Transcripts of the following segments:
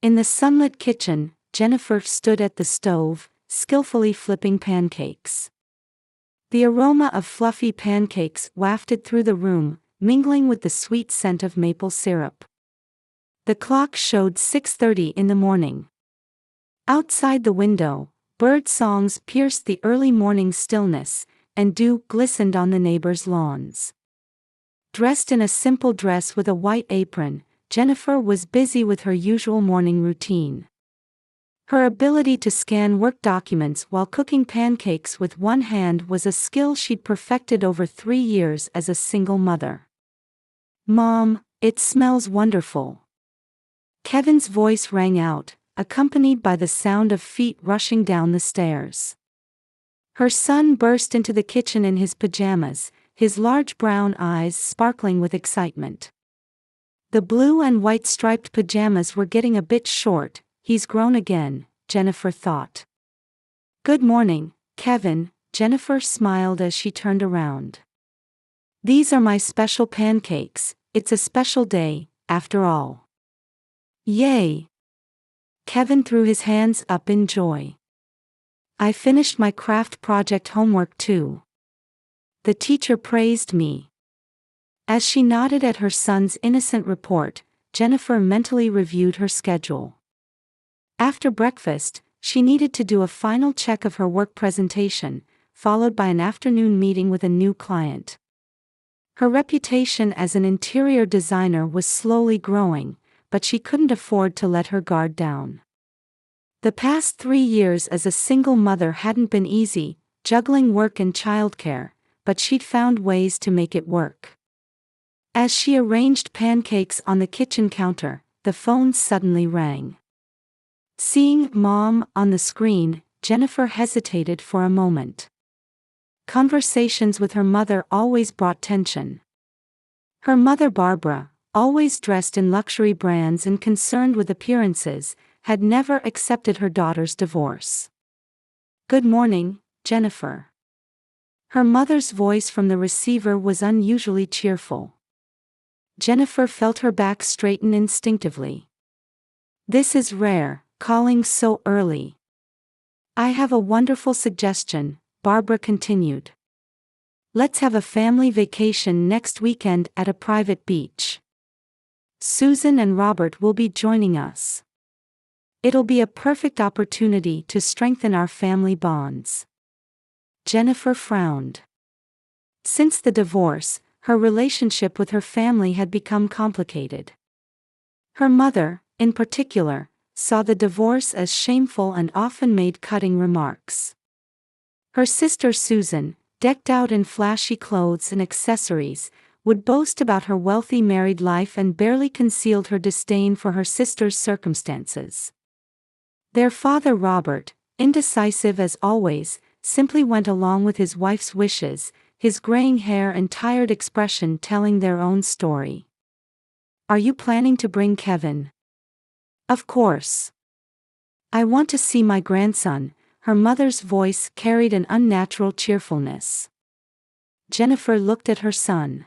In the sunlit kitchen, Jennifer stood at the stove, skillfully flipping pancakes. The aroma of fluffy pancakes wafted through the room, mingling with the sweet scent of maple syrup. The clock showed 6:30 in the morning. Outside the window, bird songs pierced the early morning stillness, and dew glistened on the neighbors' lawns. Dressed in a simple dress with a white apron, Jennifer was busy with her usual morning routine. Her ability to scan work documents while cooking pancakes with one hand was a skill she'd perfected over 3 years as a single mother. "Mom, it smells wonderful." Kevin's voice rang out, accompanied by the sound of feet rushing down the stairs. Her son burst into the kitchen in his pajamas, his large brown eyes sparkling with excitement. The blue and white striped pajamas were getting a bit short. "He's grown again," Jennifer thought. "Good morning, Kevin," Jennifer smiled as she turned around. "These are my special pancakes. It's a special day, after all." "Yay!" Kevin threw his hands up in joy. "I finished my craft project homework too." The teacher praised me. As she nodded at her son's innocent report, Jennifer mentally reviewed her schedule. After breakfast, she needed to do a final check of her work presentation, followed by an afternoon meeting with a new client. Her reputation as an interior designer was slowly growing, but she couldn't afford to let her guard down. The past 3 years as a single mother hadn't been easy, juggling work and childcare, but she'd found ways to make it work. As she arranged pancakes on the kitchen counter, the phone suddenly rang. Seeing "Mom" on the screen, Jennifer hesitated for a moment. Conversations with her mother always brought tension. Her mother, Barbara, always dressed in luxury brands and concerned with appearances, had never accepted her daughter's divorce. "Good morning, Jennifer." Her mother's voice from the receiver was unusually cheerful. Jennifer felt her back straighten instinctively. "This is rare, calling so early." "I have a wonderful suggestion," Barbara continued. "Let's have a family vacation next weekend at a private beach. Susan and Robert will be joining us. It'll be a perfect opportunity to strengthen our family bonds." Jennifer frowned. Since the divorce, her relationship with her family had become complicated. Her mother, in particular, saw the divorce as shameful and often made cutting remarks. Her sister Susan, decked out in flashy clothes and accessories, would boast about her wealthy married life and barely concealed her disdain for her sister's circumstances. Their father Robert, indecisive as always, simply went along with his wife's wishes, his graying hair and tired expression telling their own story. "Are you planning to bring Kevin?" "Of course. I want to see my grandson." Her mother's voice carried an unnatural cheerfulness. Jennifer looked at her son.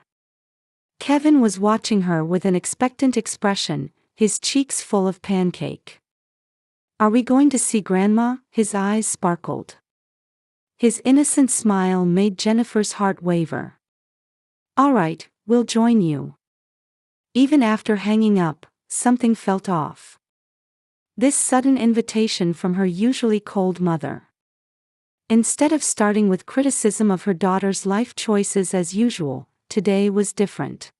Kevin was watching her with an expectant expression, his cheeks full of pancake. "Are we going to see Grandma?" His eyes sparkled. His innocent smile made Jennifer's heart waver. "All right, we'll join you." Even after hanging up, something felt off. This sudden invitation from her usually cold mother. Instead of starting with criticism of her daughter's life choices as usual, today was different.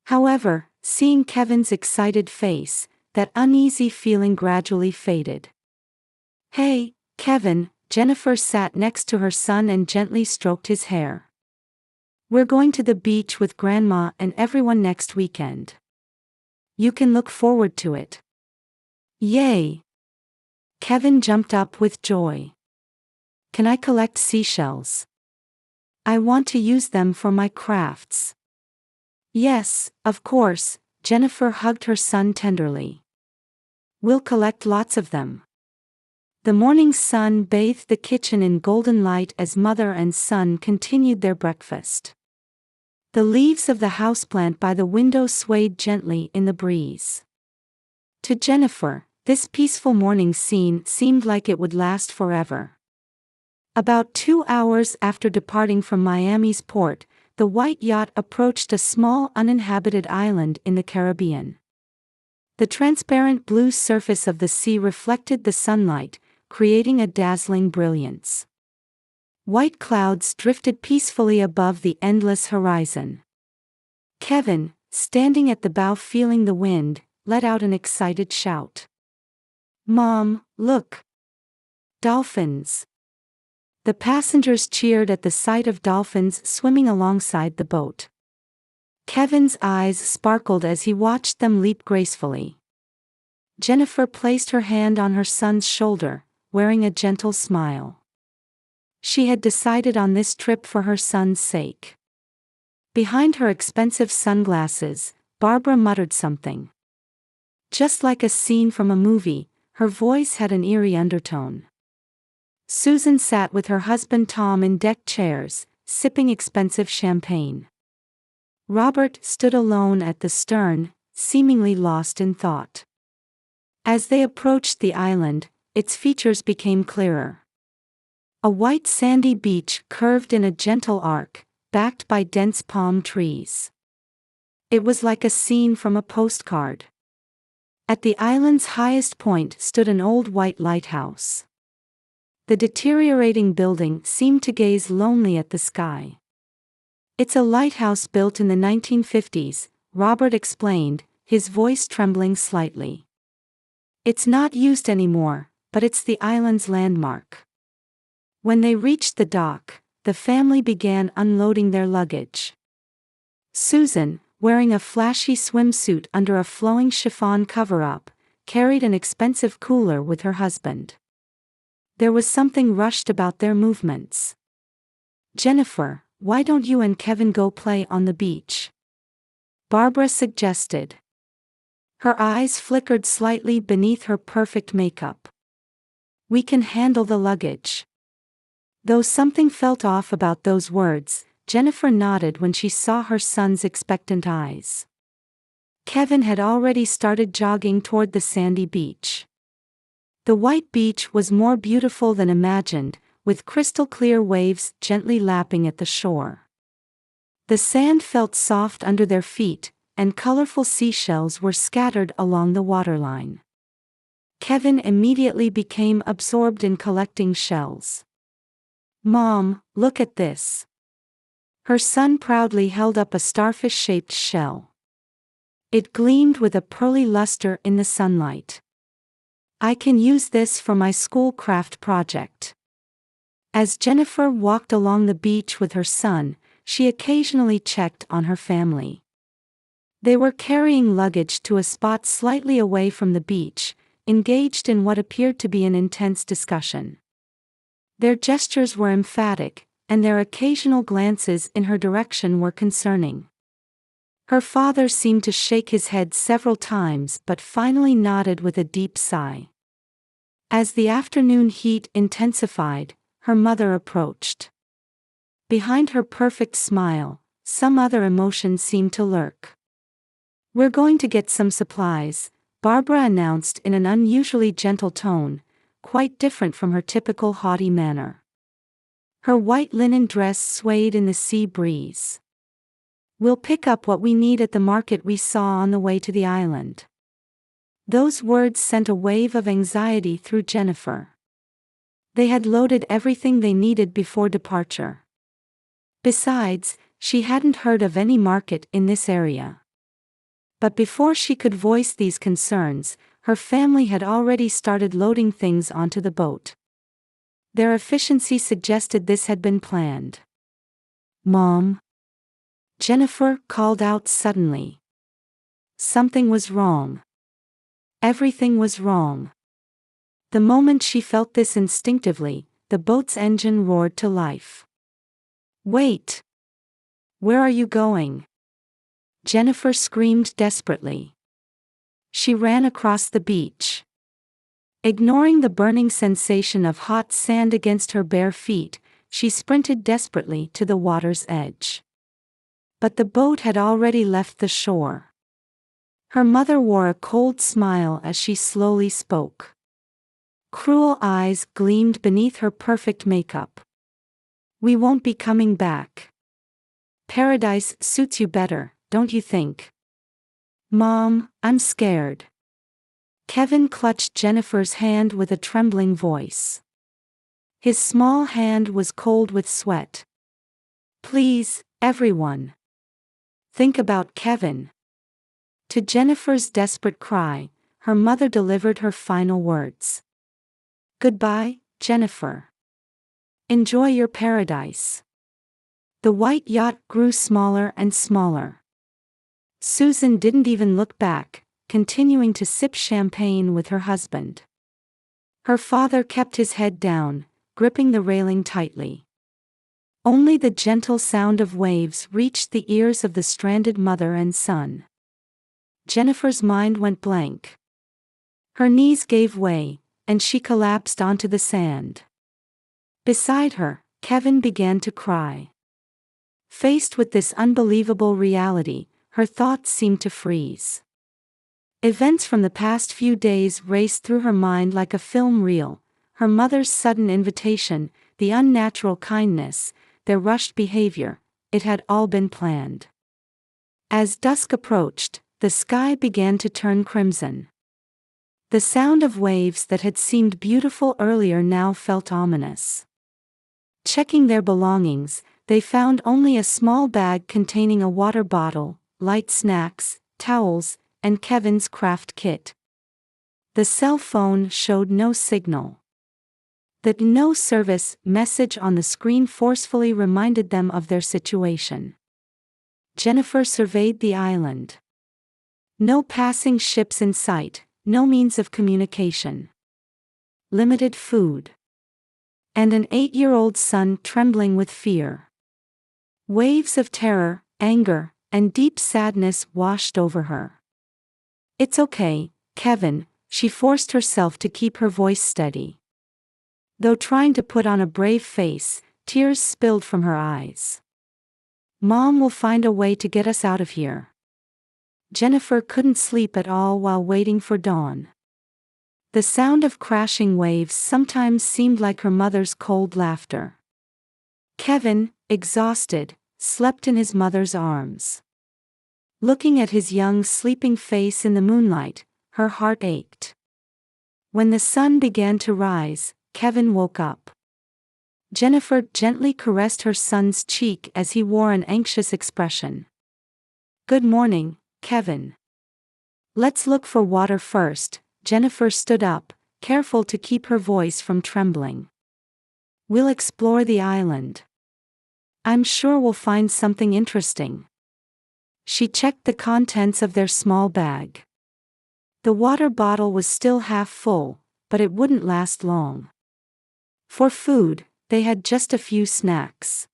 However, seeing Kevin's excited face, that uneasy feeling gradually faded. "Hey, Kevin," Jennifer sat next to her son and gently stroked his hair. "We're going to the beach with Grandma and everyone next weekend. You can look forward to it." "Yay!" Kevin jumped up with joy. "Can I collect seashells? I want to use them for my crafts." "Yes, of course," Jennifer hugged her son tenderly. "We'll collect lots of them." The morning sun bathed the kitchen in golden light as mother and son continued their breakfast. The leaves of the houseplant by the window swayed gently in the breeze. To Jennifer, this peaceful morning scene seemed like it would last forever. About 2 hours after departing from Miami's port, the white yacht approached a small uninhabited island in the Caribbean. The transparent blue surface of the sea reflected the sunlight, creating a dazzling brilliance. White clouds drifted peacefully above the endless horizon. Kevin, standing at the bow feeling the wind, let out an excited shout. "Mom, look! Dolphins!" The passengers cheered at the sight of dolphins swimming alongside the boat. Kevin's eyes sparkled as he watched them leap gracefully. Jennifer placed her hand on her son's shoulder, wearing a gentle smile. She had decided on this trip for her son's sake. Behind her expensive sunglasses, Barbara muttered something. Just like a scene from a movie, her voice had an eerie undertone. Susan sat with her husband Tom in deck chairs, sipping expensive champagne. Robert stood alone at the stern, seemingly lost in thought. As they approached the island, its features became clearer. A white sandy beach curved in a gentle arc, backed by dense palm trees. It was like a scene from a postcard. At the island's highest point stood an old white lighthouse. The deteriorating building seemed to gaze lonely at the sky. "It's a lighthouse built in the 1950s, Robert explained, his voice trembling slightly. "It's not used anymore, but it's the island's landmark." When they reached the dock, the family began unloading their luggage. Susan, wearing a flashy swimsuit under a flowing chiffon cover-up, carried an expensive cooler with her husband. There was something rushed about their movements. "Jennifer, why don't you and Kevin go play on the beach?" Barbara suggested. Her eyes flickered slightly beneath her perfect makeup. "We can handle the luggage." Though something felt off about those words, Jennifer nodded when she saw her son's expectant eyes. Kevin had already started jogging toward the sandy beach. The white beach was more beautiful than imagined, with crystal-clear waves gently lapping at the shore. The sand felt soft under their feet, and colorful seashells were scattered along the waterline. Kevin immediately became absorbed in collecting shells. "Mom, look at this." Her son proudly held up a starfish-shaped shell. It gleamed with a pearly luster in the sunlight. "I can use this for my school craft project." As Jennifer walked along the beach with her son, she occasionally checked on her family. They were carrying luggage to a spot slightly away from the beach, engaged in what appeared to be an intense discussion. Their gestures were emphatic, and their occasional glances in her direction were concerning. Her father seemed to shake his head several times but finally nodded with a deep sigh. As the afternoon heat intensified, her mother approached. Behind her perfect smile, some other emotion seemed to lurk. "We're going to get some supplies," Barbara announced in an unusually gentle tone, quite different from her typical haughty manner. Her white linen dress swayed in the sea breeze. "We'll pick up what we need at the market we saw on the way to the island." Those words sent a wave of anxiety through Jennifer. They had loaded everything they needed before departure. Besides, she hadn't heard of any market in this area. But before she could voice these concerns, her family had already started loading things onto the boat. Their efficiency suggested this had been planned. "Mom?" Jennifer called out suddenly. Something was wrong. Everything was wrong. The moment she felt this instinctively, the boat's engine roared to life. "Wait! Where are you going?" Jennifer screamed desperately. She ran across the beach. Ignoring the burning sensation of hot sand against her bare feet, she sprinted desperately to the water's edge. But the boat had already left the shore. Her mother wore a cold smile as she slowly spoke. Cruel eyes gleamed beneath her perfect makeup. We won't be coming back. Paradise suits you better, don't you think? Mom, I'm scared. Kevin clutched Jennifer's hand with a trembling voice. His small hand was cold with sweat. Please, everyone. Think about Kevin. To Jennifer's desperate cry, her mother delivered her final words. Goodbye, Jennifer. Enjoy your paradise. The white yacht grew smaller and smaller. Susan didn't even look back, continuing to sip champagne with her husband. Her father kept his head down, gripping the railing tightly. Only the gentle sound of waves reached the ears of the stranded mother and son. Jennifer's mind went blank. Her knees gave way, and she collapsed onto the sand. Beside her, Kevin began to cry. Faced with this unbelievable reality, her thoughts seemed to freeze. Events from the past few days raced through her mind like a film reel: her mother's sudden invitation, the unnatural kindness, their rushed behavior. It had all been planned. As dusk approached, the sky began to turn crimson. The sound of waves that had seemed beautiful earlier now felt ominous. Checking their belongings, they found only a small bag containing a water bottle, light snacks, towels, and Kevin's craft kit. The cell phone showed no signal. The "no service" message on the screen forcefully reminded them of their situation. Jennifer surveyed the island. No passing ships in sight, no means of communication. Limited food. And an 8-year-old son trembling with fear. Waves of terror, anger, and deep sadness washed over her. It's okay, Kevin, she forced herself to keep her voice steady. Though trying to put on a brave face, tears spilled from her eyes. Mom will find a way to get us out of here. Jennifer couldn't sleep at all while waiting for dawn. The sound of crashing waves sometimes seemed like her mother's cold laughter. Kevin, exhausted, slept in his mother's arms. Looking at his young sleeping face in the moonlight, her heart ached. When the sun began to rise, Kevin woke up. Jennifer gently caressed her son's cheek as he wore an anxious expression. Good morning, Kevin. Let's look for water first. Jennifer stood up, careful to keep her voice from trembling. We'll explore the island. I'm sure we'll find something interesting. She checked the contents of their small bag. The water bottle was still half full, but it wouldn't last long. For food, they had just a few snacks.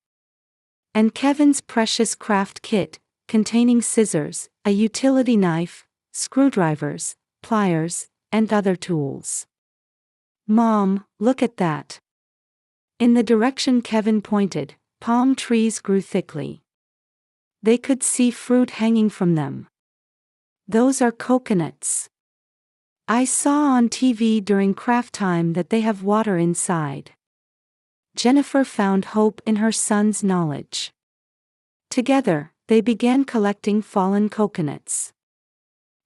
And Kevin's precious craft kit, containing scissors, a utility knife, screwdrivers, pliers, and other tools. Mom, look at that. In the direction Kevin pointed, palm trees grew thickly. They could see fruit hanging from them. Those are coconuts. I saw on TV during craft time that they have water inside. Jennifer found hope in her son's knowledge. Together, they began collecting fallen coconuts.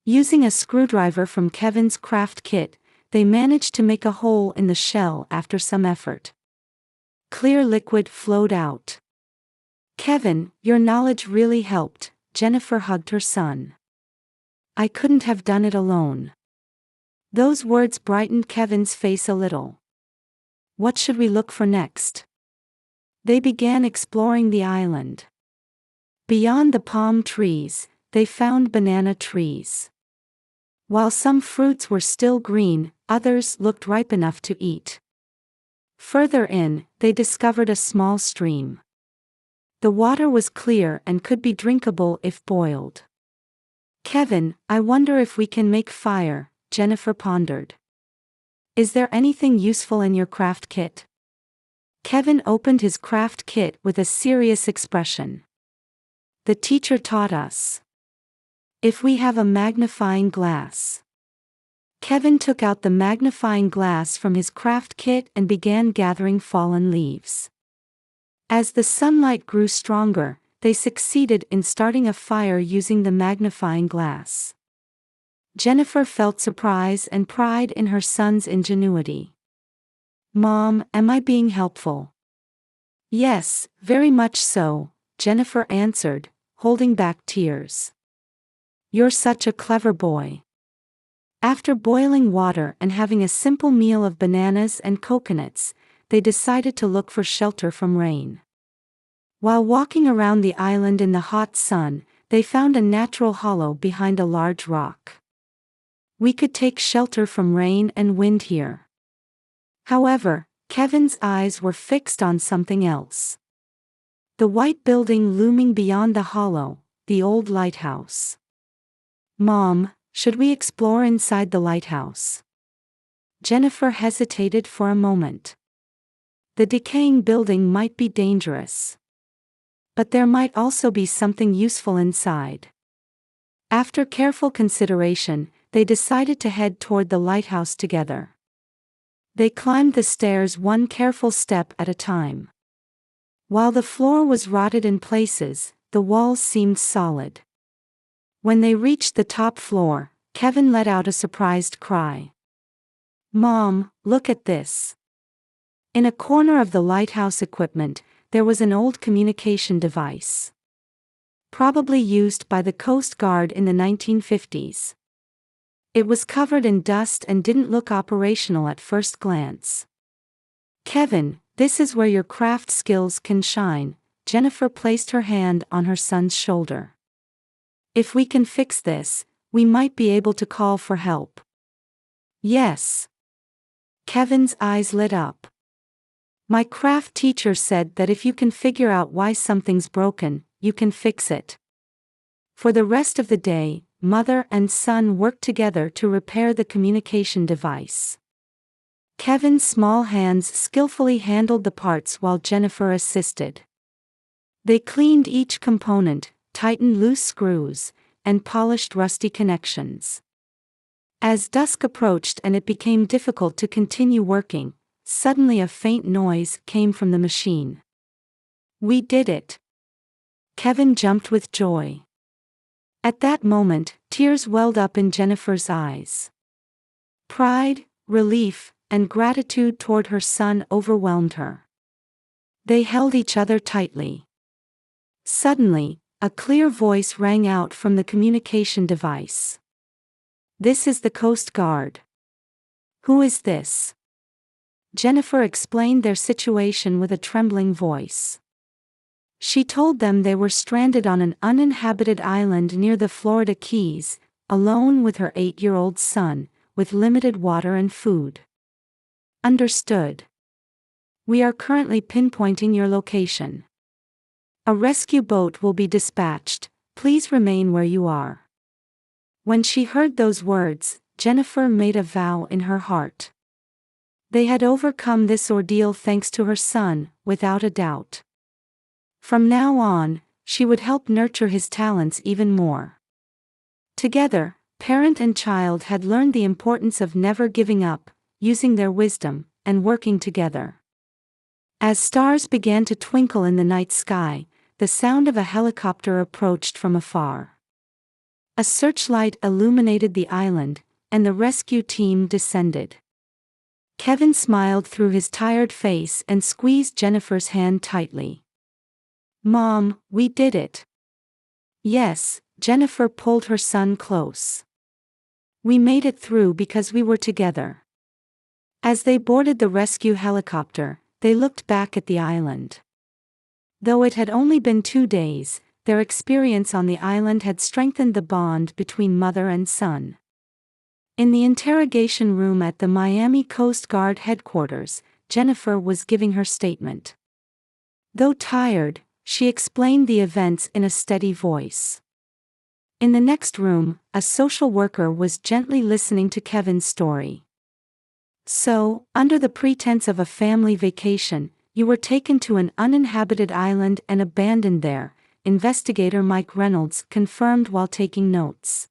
Using a screwdriver from Kevin's craft kit, they managed to make a hole in the shell after some effort. Clear liquid flowed out. Kevin, your knowledge really helped. Jennifer hugged her son. I couldn't have done it alone. Those words brightened Kevin's face a little. What should we look for next? They began exploring the island. Beyond the palm trees, they found banana trees. While some fruits were still green, others looked ripe enough to eat. Further in, they discovered a small stream. The water was clear and could be drinkable if boiled. Kevin, I wonder if we can make fire, Jennifer pondered. Is there anything useful in your craft kit? Kevin opened his craft kit with a serious expression. The teacher taught us. If we have a magnifying glass. Kevin took out the magnifying glass from his craft kit and began gathering fallen leaves. As the sunlight grew stronger, they succeeded in starting a fire using the magnifying glass. Jennifer felt surprise and pride in her son's ingenuity. "Mom, am I being helpful?" "Yes, very much so," Jennifer answered, holding back tears. "You're such a clever boy." After boiling water and having a simple meal of bananas and coconuts, they decided to look for shelter from rain. While walking around the island in the hot sun, they found a natural hollow behind a large rock. "We could take shelter from rain and wind here." However, Kevin's eyes were fixed on something else. The white building looming beyond the hollow, the old lighthouse. "Mom, should we explore inside the lighthouse?" Jennifer hesitated for a moment. The decaying building might be dangerous. But there might also be something useful inside. After careful consideration, they decided to head toward the lighthouse together. They climbed the stairs one careful step at a time. While the floor was rotted in places, the walls seemed solid. When they reached the top floor, Kevin let out a surprised cry. "Mom, look at this." In a corner of the lighthouse equipment, there was an old communication device. Probably used by the Coast Guard in the 1950s. It was covered in dust and didn't look operational at first glance. "Kevin, this is where your craft skills can shine," Jennifer placed her hand on her son's shoulder. "If we can fix this, we might be able to call for help." "Yes." Kevin's eyes lit up. "My craft teacher said that if you can figure out why something's broken, you can fix it." For the rest of the day, mother and son worked together to repair the communication device. Kevin's small hands skillfully handled the parts while Jennifer assisted. They cleaned each component, tightened loose screws, and polished rusty connections. As dusk approached and it became difficult to continue working, suddenly a faint noise came from the machine. "We did it!" Kevin jumped with joy. At that moment, tears welled up in Jennifer's eyes. Pride, relief, and gratitude toward her son overwhelmed her. They held each other tightly. Suddenly, a clear voice rang out from the communication device. "This is the Coast Guard." "Who is this?" Jennifer explained their situation with a trembling voice. She told them they were stranded on an uninhabited island near the Florida Keys, alone with her 8-year-old son, with limited water and food. "Understood. We are currently pinpointing your location. A rescue boat will be dispatched. Please remain where you are." When she heard those words, Jennifer made a vow in her heart. They had overcome this ordeal thanks to her son, without a doubt. From now on, she would help nurture his talents even more. Together, parent and child had learned the importance of never giving up, using their wisdom, and working together. As stars began to twinkle in the night sky, the sound of a helicopter approached from afar. A searchlight illuminated the island, and the rescue team descended. Kevin smiled through his tired face and squeezed Jennifer's hand tightly. "Mom, we did it." "Yes," Jennifer pulled her son close. "We made it through because we were together." As they boarded the rescue helicopter, they looked back at the island. Though it had only been 2 days, their experience on the island had strengthened the bond between mother and son. In the interrogation room at the Miami Coast Guard headquarters, Jennifer was giving her statement. Though tired, she explained the events in a steady voice. In the next room, a social worker was gently listening to Kevin's story. "So, under the pretense of a family vacation, you were taken to an uninhabited island and abandoned there," investigator Mike Reynolds confirmed while taking notes.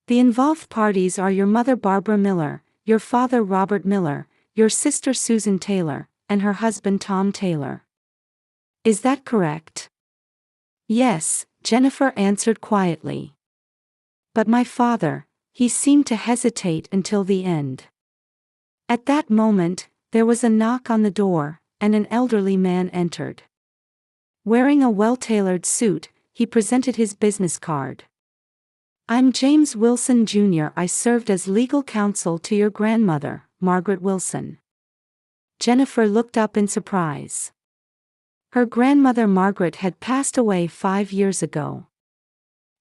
The involved parties are your mother Barbara Miller, your father Robert Miller, your sister Susan Taylor, and her husband Tom Taylor. Is that correct? Yes, Jennifer answered quietly. But my father, he seemed to hesitate until the end. At that moment, there was a knock on the door, and an elderly man entered. Wearing a well-tailored suit, he presented his business card. I'm James Wilson Jr. I served as legal counsel to your grandmother, Margaret Wilson. Jennifer looked up in surprise. Her grandmother Margaret had passed away 5 years ago.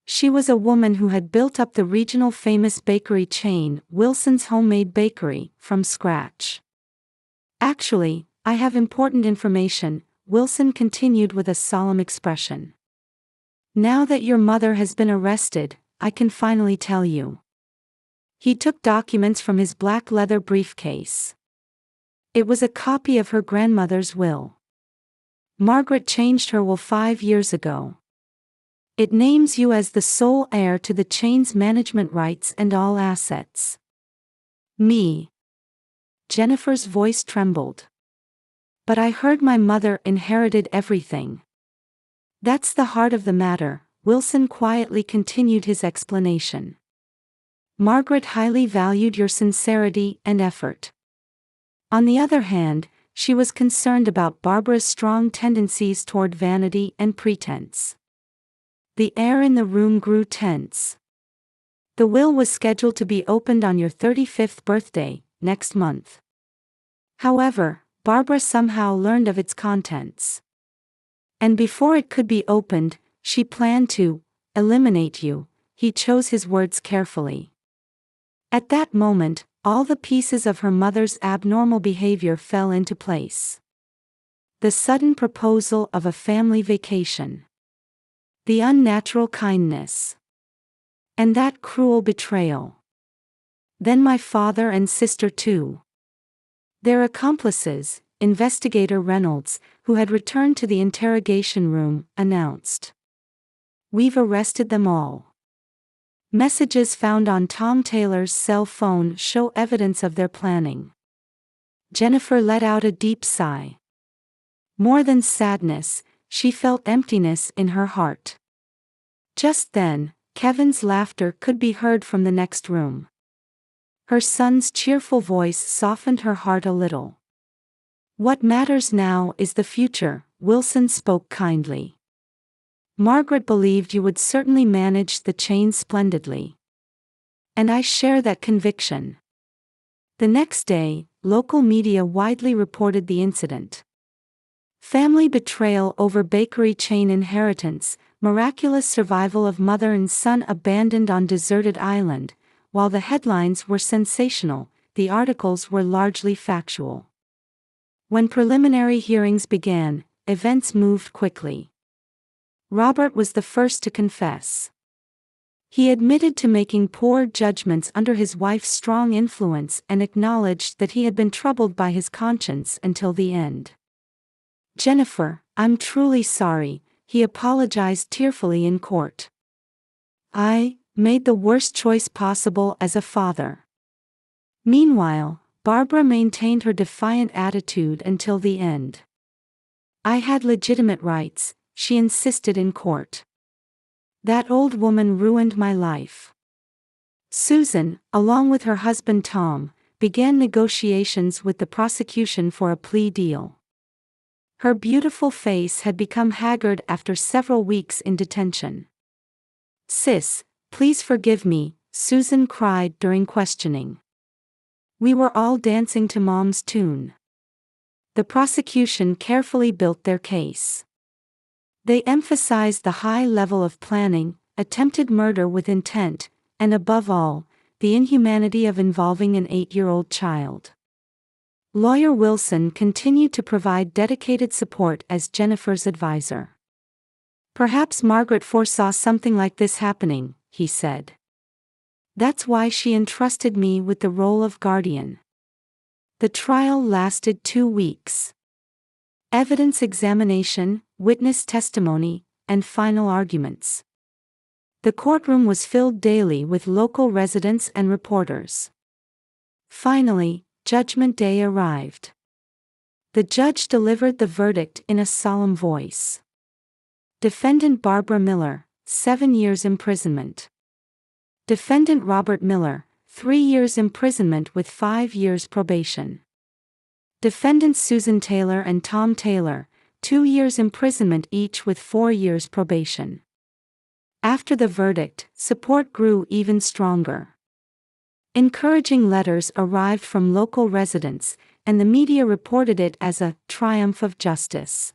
She was a woman who had built up the regional famous bakery chain, Wilson's Homemade Bakery, from scratch. Actually, I have important information, Wilson continued with a solemn expression. Now that your mother has been arrested, I can finally tell you. He took documents from his black leather briefcase. It was a copy of her grandmother's will. Margaret changed her will 5 years ago. It names you as the sole heir to the chain's management rights and all assets. Me. Jennifer's voice trembled. But I heard my mother inherited everything. That's the heart of the matter, Wilson quietly continued his explanation. Margaret highly valued your sincerity and effort. On the other hand, she was concerned about Barbara's strong tendencies toward vanity and pretense. The air in the room grew tense. The will was scheduled to be opened on your 35th birthday, next month. However, Barbara somehow learned of its contents. And before it could be opened, she planned to eliminate you. He chose his words carefully. At that moment, all the pieces of her mother's abnormal behavior fell into place. The sudden proposal of a family vacation. The unnatural kindness. And that cruel betrayal. Then my father and sister too. Their accomplices, investigator Reynolds, who had returned to the interrogation room, announced. We've arrested them all. Messages found on Tom Taylor's cell phone show evidence of their planning. Jennifer let out a deep sigh. More than sadness, she felt emptiness in her heart. Just then, Kevin's laughter could be heard from the next room. Her son's cheerful voice softened her heart a little. What matters now is the future, Wilson spoke kindly. Margaret believed you would certainly manage the chain splendidly. And I share that conviction. The next day, local media widely reported the incident. Family betrayal over bakery chain inheritance, miraculous survival of mother and son abandoned on deserted island. While the headlines were sensational, the articles were largely factual. When preliminary hearings began, events moved quickly. Robert was the first to confess. He admitted to making poor judgments under his wife's strong influence and acknowledged that he had been troubled by his conscience until the end. Jennifer, I'm truly sorry, he apologized tearfully in court. I made the worst choice possible as a father. Meanwhile, Barbara maintained her defiant attitude until the end. I had legitimate rights, she insisted in court. That old woman ruined my life. Susan, along with her husband Tom, began negotiations with the prosecution for a plea deal. Her beautiful face had become haggard after several weeks in detention. Sis, please forgive me, Susan cried during questioning. We were all dancing to Mom's tune. The prosecution carefully built their case. They emphasized the high level of planning, attempted murder with intent, and above all, the inhumanity of involving an 8-year-old child. Lawyer Wilson continued to provide dedicated support as Jennifer's advisor. Perhaps Margaret foresaw something like this happening, he said. That's why she entrusted me with the role of guardian. The trial lasted 2 weeks. Evidence examination, witness testimony, and final arguments. The courtroom was filled daily with local residents and reporters. Finally, Judgment Day arrived. The judge delivered the verdict in a solemn voice. Defendant Barbara Miller, 7 years imprisonment. Defendant Robert Miller, 3 years imprisonment with 5 years probation. Defendants Susan Taylor and Tom Taylor, 2 years imprisonment each with 4 years probation. After the verdict, support grew even stronger. Encouraging letters arrived from local residents, and the media reported it as a triumph of justice.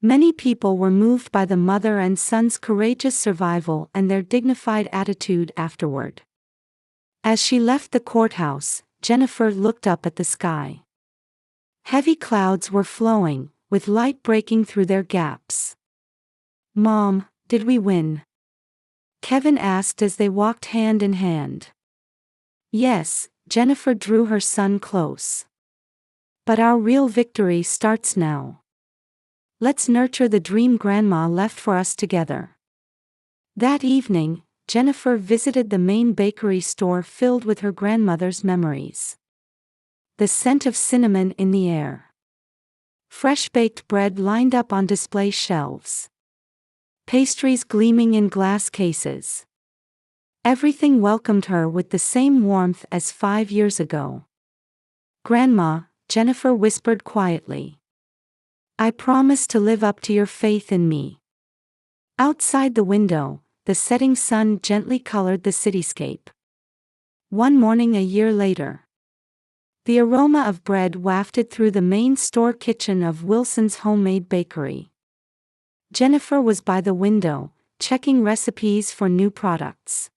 Many people were moved by the mother and son's courageous survival and their dignified attitude afterward. As she left the courthouse, Jennifer looked up at the sky. Heavy clouds were flowing, with light breaking through their gaps. "Mom, did we win?" Kevin asked as they walked hand in hand. "Yes," Jennifer drew her son close. "But our real victory starts now. Let's nurture the dream Grandma left for us together." That evening, Jennifer visited the main bakery store filled with her grandmother's memories. The scent of cinnamon in the air. Fresh baked bread lined up on display shelves. Pastries gleaming in glass cases. Everything welcomed her with the same warmth as 5 years ago. "Grandma," Jennifer whispered quietly. "I promise to live up to your faith in me." Outside the window, the setting sun gently colored the cityscape. One morning a year later, the aroma of bread wafted through the main store kitchen of Wilson's Homemade Bakery. Jennifer was by the window, checking recipes for new products.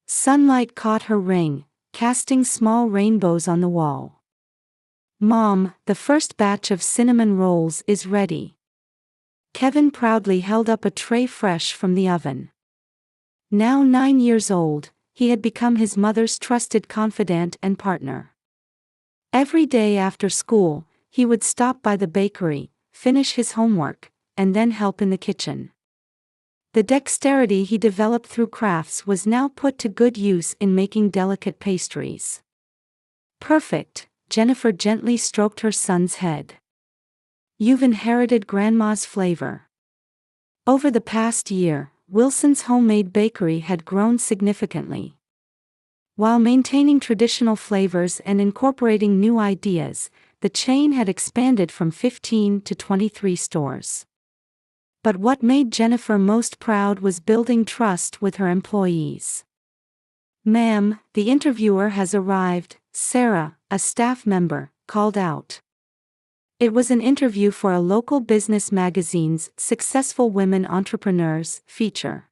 Sunlight caught her ring, casting small rainbows on the wall. "Mom, the first batch of cinnamon rolls is ready." Kevin proudly held up a tray fresh from the oven. Now 9 years old, he had become his mother's trusted confidant and partner. Every day after school, he would stop by the bakery, finish his homework, and then help in the kitchen. The dexterity he developed through crafts was now put to good use in making delicate pastries. "Perfect," Jennifer gently stroked her son's head. "You've inherited Grandma's flavor." Over the past year, Wilson's Homemade Bakery had grown significantly. While maintaining traditional flavors and incorporating new ideas, the chain had expanded from 15 to 23 stores. But what made Jennifer most proud was building trust with her employees. "Ma'am, the interviewer has arrived," Sarah, a staff member, called out. It was an interview for a local business magazine's Successful Women Entrepreneurs feature.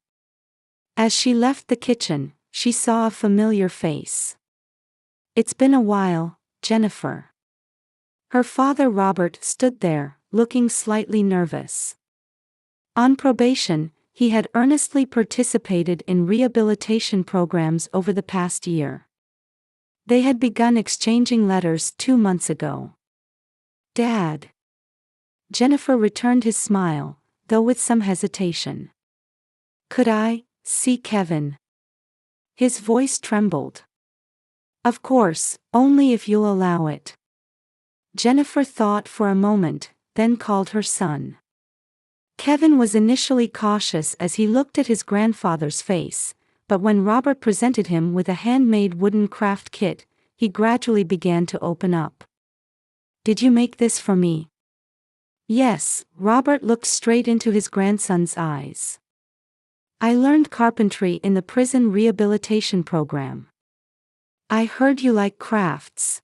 As she left the kitchen, she saw a familiar face. "It's been a while, Jennifer." Her father Robert stood there, looking slightly nervous. On probation, he had earnestly participated in rehabilitation programs over the past year. They had begun exchanging letters 2 months ago. "Dad." Jennifer returned his smile, though with some hesitation. "Could I see Kevin?" His voice trembled. "Of course, only if you'll allow it." Jennifer thought for a moment, then called her son. Kevin was initially cautious as he looked at his grandfather's face, but when Robert presented him with a handmade wooden craft kit, he gradually began to open up. "Did you make this for me?" "Yes," Robert looked straight into his grandson's eyes. "I learned carpentry in the prison rehabilitation program." "I heard you like crafts."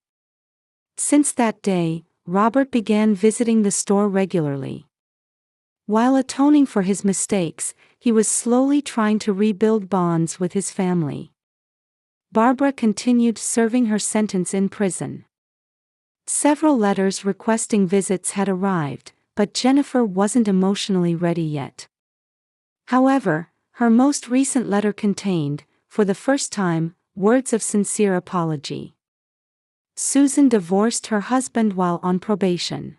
Since that day, Robert began visiting the store regularly. While atoning for his mistakes, he was slowly trying to rebuild bonds with his family. Barbara continued serving her sentence in prison. Several letters requesting visits had arrived, but Jennifer wasn't emotionally ready yet. However, her most recent letter contained, for the first time, words of sincere apology. Susan divorced her husband while on probation.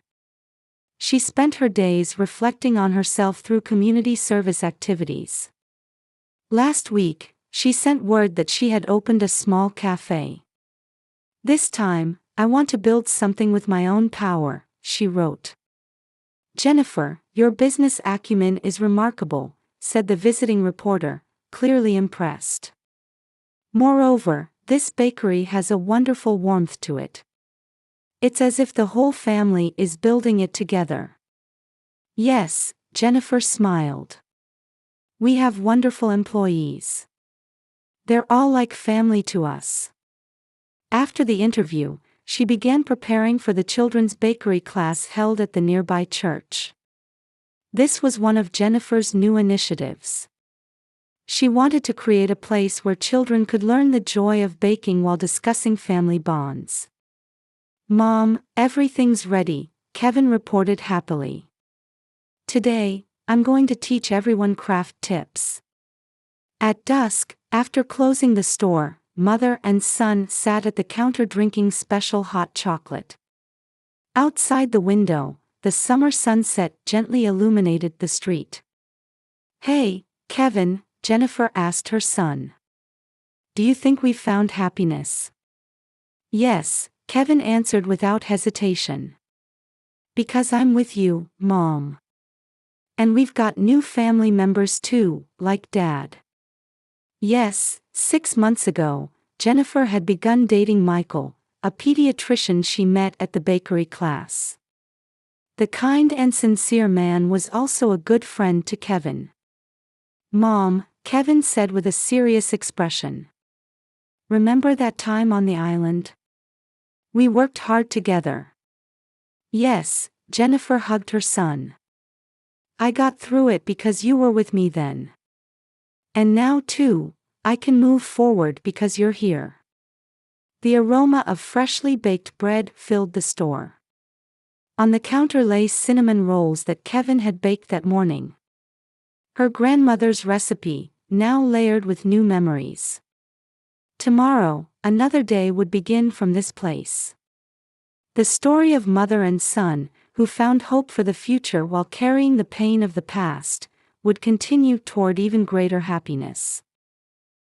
she spent her days reflecting on herself through community service activities. Last week, she sent word that she had opened a small cafe. "This time, I want to build something with my own power," she wrote. "Jennifer, your business acumen is remarkable," said the visiting reporter, clearly impressed. "Moreover, this bakery has a wonderful warmth to it. It's as if the whole family is building it together." "Yes," Jennifer smiled. "We have wonderful employees. They're all like family to us." After the interview, she began preparing for the children's bakery class held at the nearby church. This was one of Jennifer's new initiatives. She wanted to create a place where children could learn the joy of baking while discussing family bonds. "Mom, everything's ready," Kevin reported happily. "Today, I'm going to teach everyone craft tips." At dusk, after closing the store, mother and son sat at the counter drinking special hot chocolate. Outside the window, the summer sunset gently illuminated the street. "Hey, Kevin," Jennifer asked her son. "Do you think we've found happiness?" "Yes," Kevin answered without hesitation. "Because I'm with you, Mom. And we've got new family members too, like Dad." Yes, 6 months ago, Jennifer had begun dating Michael, a pediatrician she met at the bakery class. The kind and sincere man was also a good friend to Kevin. "Mom," Kevin said with a serious expression. "Remember that time on the island? We worked hard together." "Yes," Jennifer hugged her son. "I got through it because you were with me then. And now too, I can move forward because you're here." The aroma of freshly baked bread filled the store. On the counter lay cinnamon rolls that Kevin had baked that morning. Her grandmother's recipe, now layered with new memories. Tomorrow, another day would begin from this place. The story of mother and son, who found hope for the future while carrying the pain of the past, would continue toward even greater happiness.